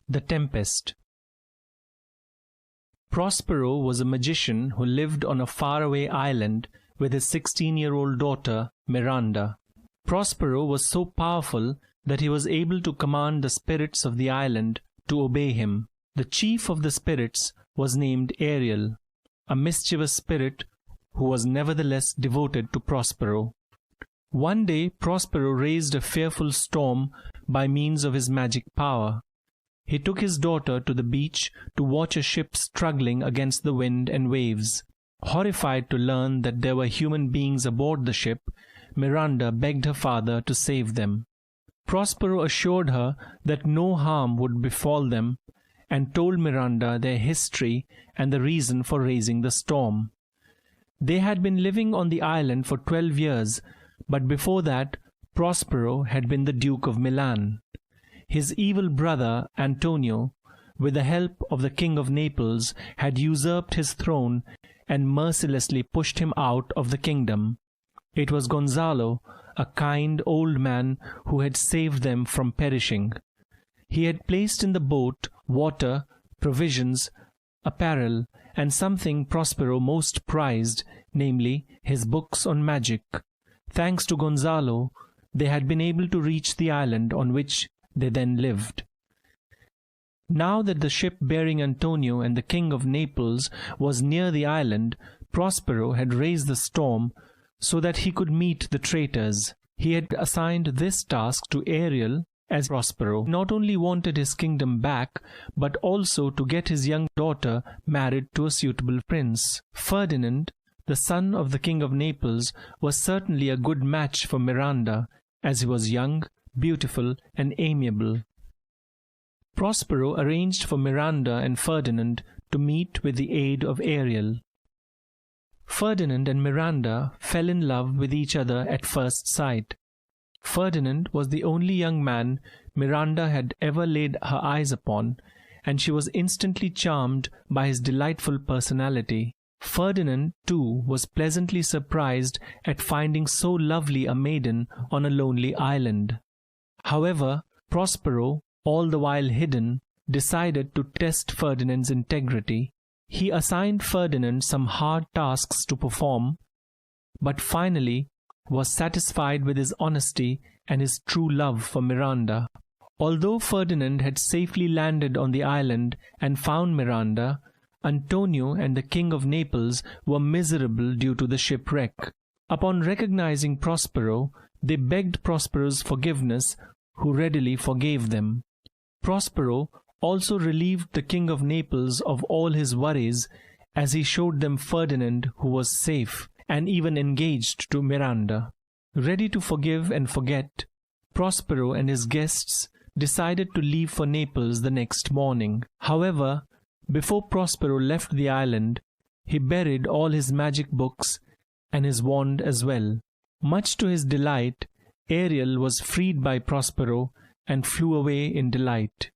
The Tempest. Prospero was a magician who lived on a faraway island with his 16-year-old daughter, Miranda. Prospero was so powerful that he was able to command the spirits of the island to obey him. The chief of the spirits was named Ariel, a mischievous spirit who was nevertheless devoted to Prospero. One day, Prospero raised a fearful storm by means of his magic power. He took his daughter to the beach to watch a ship struggling against the wind and waves. Horrified to learn that there were human beings aboard the ship, Miranda begged her father to save them. Prospero assured her that no harm would befall them and told Miranda their history and the reason for raising the storm. They had been living on the island for 12 years, but before that, Prospero had been the Duke of Milan. His evil brother, Antonio, with the help of the King of Naples, had usurped his throne and mercilessly pushed him out of the kingdom. It was Gonzalo, a kind old man, who had saved them from perishing. He had placed in the boat water, provisions, apparel, and something Prospero most prized, namely his books on magic. Thanks to Gonzalo, they had been able to reach the island on which they then lived. Now that the ship bearing Antonio and the King of Naples was near the island, Prospero had raised the storm so that he could meet the traitors. He had assigned this task to Ariel, as Prospero not only wanted his kingdom back, but also to get his young daughter married to a suitable prince. Ferdinand, the son of the King of Naples, was certainly a good match for Miranda, as he was young, beautiful, and amiable. Prospero arranged for Miranda and Ferdinand to meet with the aid of Ariel. Ferdinand and Miranda fell in love with each other at first sight. Ferdinand was the only young man Miranda had ever laid her eyes upon, and she was instantly charmed by his delightful personality. Ferdinand, too, was pleasantly surprised at finding so lovely a maiden on a lonely island. However, Prospero, all the while hidden, decided to test Ferdinand's integrity. He assigned Ferdinand some hard tasks to perform, but finally was satisfied with his honesty and his true love for Miranda. Although Ferdinand had safely landed on the island and found Miranda, Antonio and the King of Naples were miserable due to the shipwreck. Upon recognizing Prospero, they begged Prospero's forgiveness, who readily forgave them. Prospero also relieved the King of Naples of all his worries as he showed them Ferdinand, who was safe and even engaged to Miranda. Ready to forgive and forget, Prospero and his guests decided to leave for Naples the next morning. However, before Prospero left the island, he buried all his magic books and his wand as well. Much to his delight, Ariel was freed by Prospero and flew away in delight.